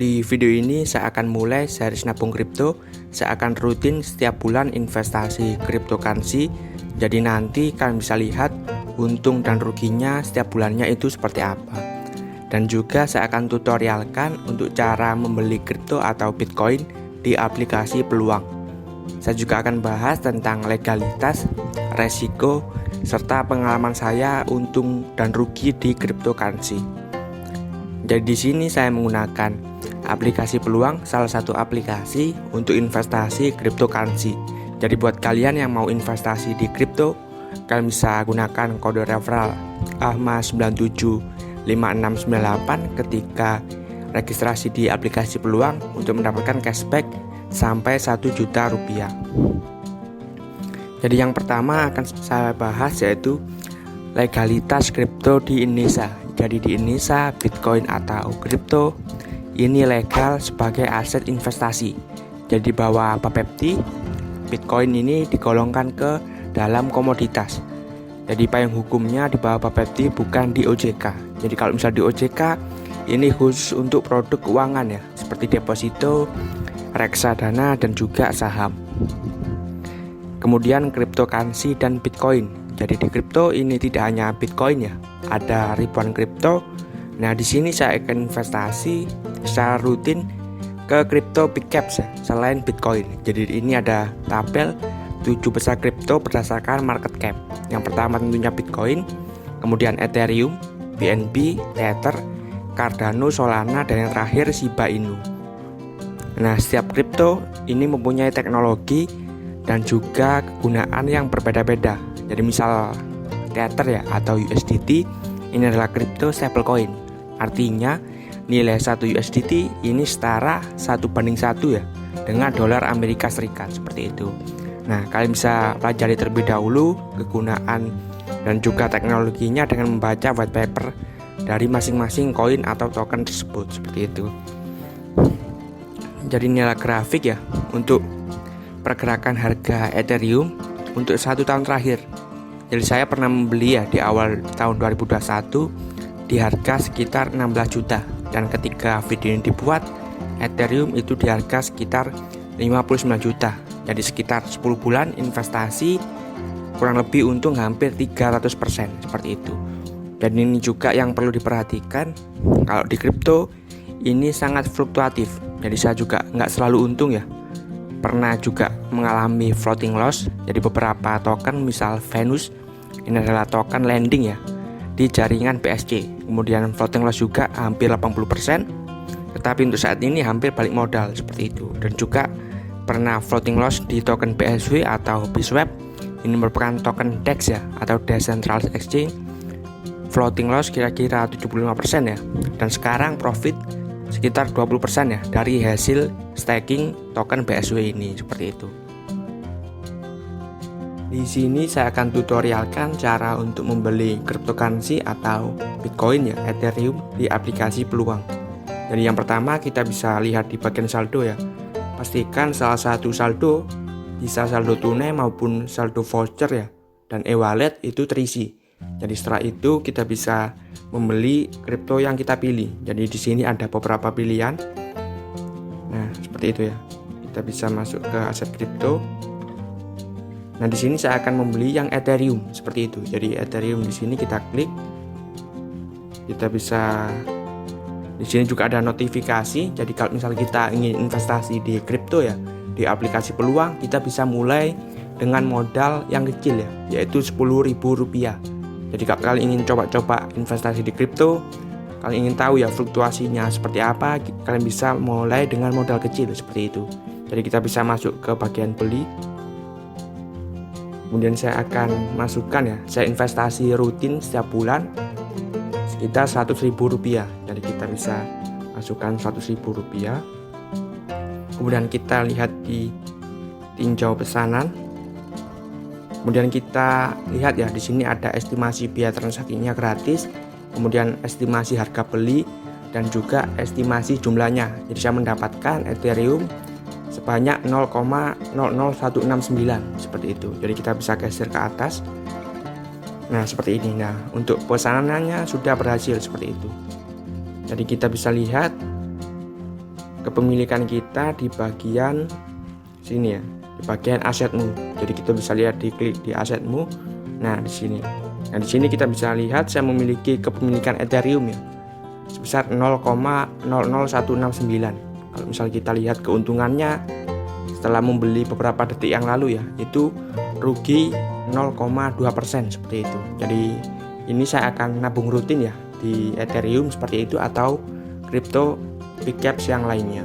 Di video ini saya akan mulai series nabung kripto. Saya akan rutin setiap bulan investasi cryptocurrency. Jadi nanti kalian bisa lihat untung dan ruginya setiap bulannya itu seperti apa. Dan juga saya akan tutorialkan untuk cara membeli kripto atau Bitcoin di aplikasi Peluang. Saya juga akan bahas tentang legalitas, resiko, serta pengalaman saya untung dan rugi di cryptocurrency. Jadi di sini saya menggunakan aplikasi Peluang, salah satu aplikasi untuk investasi cryptocurrency. Jadi buat kalian yang mau investasi di kripto, kalian bisa gunakan kode referral AHMA975698 ketika registrasi di aplikasi Peluang untuk mendapatkan cashback sampai 1 juta rupiah. Jadi yang pertama akan saya bahas yaitu legalitas kripto di Indonesia. Jadi di Indonesia Bitcoin atau kripto ini legal sebagai aset investasi. Jadi di bawah Bapepti, Bitcoin ini digolongkan ke dalam komoditas. Jadi payung hukumnya di bawah Bapepti, bukan di OJK. Jadi kalau misalnya di OJK ini khusus untuk produk keuangan ya, seperti deposito, reksadana dan juga saham. Kemudian cryptocurrency dan Bitcoin. Jadi di kripto ini tidak hanya Bitcoin ya, ada ribuan kripto. Nah di sini saya akan investasi secara rutin ke kripto big caps ya, selain Bitcoin. Jadi ini ada tabel 7 besar kripto berdasarkan market cap. Yang pertama tentunya Bitcoin, kemudian Ethereum, BNB, Tether, Cardano, Solana, dan yang terakhir Shiba Inu. Nah setiap kripto ini mempunyai teknologi dan juga kegunaan yang berbeda-beda. Jadi misal Tether ya atau USDT ini adalah kripto stablecoin. Artinya nilai 1 USDT ini setara 1:1 ya dengan dolar Amerika Serikat, seperti itu. Nah, kalian bisa pelajari terlebih dahulu kegunaan dan juga teknologinya dengan membaca white paper dari masing-masing koin atau token tersebut, seperti itu. Jadi inilah grafik ya untuk pergerakan harga Ethereum untuk 1 tahun terakhir. Jadi saya pernah membeli ya di awal tahun 2021 di harga sekitar 16 juta. Dan ketika video ini dibuat, Ethereum itu di harga sekitar 59 juta. Jadi sekitar 10 bulan investasi kurang lebih untung hampir 300% seperti itu. Dan ini juga yang perlu diperhatikan, kalau di kripto ini sangat fluktuatif. Jadi saya juga nggak selalu untung ya. Pernah juga mengalami floating loss. Jadi beberapa token misal Venus ini adalah token landing ya di jaringan BSC. Kemudian floating loss juga hampir 80%. Tetapi untuk saat ini hampir balik modal seperti itu. Dan juga pernah floating loss di token BSW atau BSWAP. Ini merupakan token DEX ya atau Decentralized Exchange. Floating loss kira-kira 75% ya. Dan sekarang profit sekitar 20% ya dari hasil staking token BSW ini, seperti itu. Di sini saya akan tutorialkan cara untuk membeli cryptocurrency atau Bitcoin ya, Ethereum di aplikasi Peluang. Jadi yang pertama kita bisa lihat di bagian saldo ya. Pastikan salah satu saldo, bisa saldo tunai maupun saldo voucher ya, dan e-wallet itu terisi. Jadi setelah itu kita bisa membeli kripto yang kita pilih. Jadi di sini ada beberapa pilihan. Nah, seperti itu ya. Kita bisa masuk ke aset kripto. Nah, di sini saya akan membeli yang Ethereum seperti itu. Jadi Ethereum di sini kita klik. Kita bisa di sini juga ada notifikasi. Jadi kalau misalnya kita ingin investasi di kripto ya, di aplikasi Peluang, kita bisa mulai dengan modal yang kecil ya, yaitu Rp10.000. Jadi kalau kalian ingin coba-coba investasi di kripto, kalian ingin tahu ya fluktuasinya seperti apa, kalian bisa mulai dengan modal kecil seperti itu. Jadi kita bisa masuk ke bagian beli. Kemudian saya akan masukkan ya, saya investasi rutin setiap bulan sekitar Rp100.000. Jadi kita bisa masukkan Rp100.000. Kemudian kita lihat di tinjau pesanan. Kemudian kita lihat ya, di sini ada estimasi biaya transaksinya gratis, kemudian estimasi harga beli dan juga estimasi jumlahnya. Jadi saya mendapatkan Ethereum sebanyak 0,00169 seperti itu. Jadi kita bisa geser ke atas. Nah, seperti ini. Nah, untuk pesanannya sudah berhasil seperti itu. Jadi kita bisa lihat kepemilikan kita di bagian sini ya, di bagian asetmu. Jadi kita bisa lihat, diklik di asetmu. Nah, di sini. Nah, di sini kita bisa lihat saya memiliki kepemilikan Ethereum ya, sebesar 0,00169. Kalau misal kita lihat keuntungannya setelah membeli beberapa detik yang lalu ya, itu rugi 0,2% seperti itu. Jadi ini saya akan nabung rutin ya di Ethereum seperti itu atau crypto pickups yang lainnya.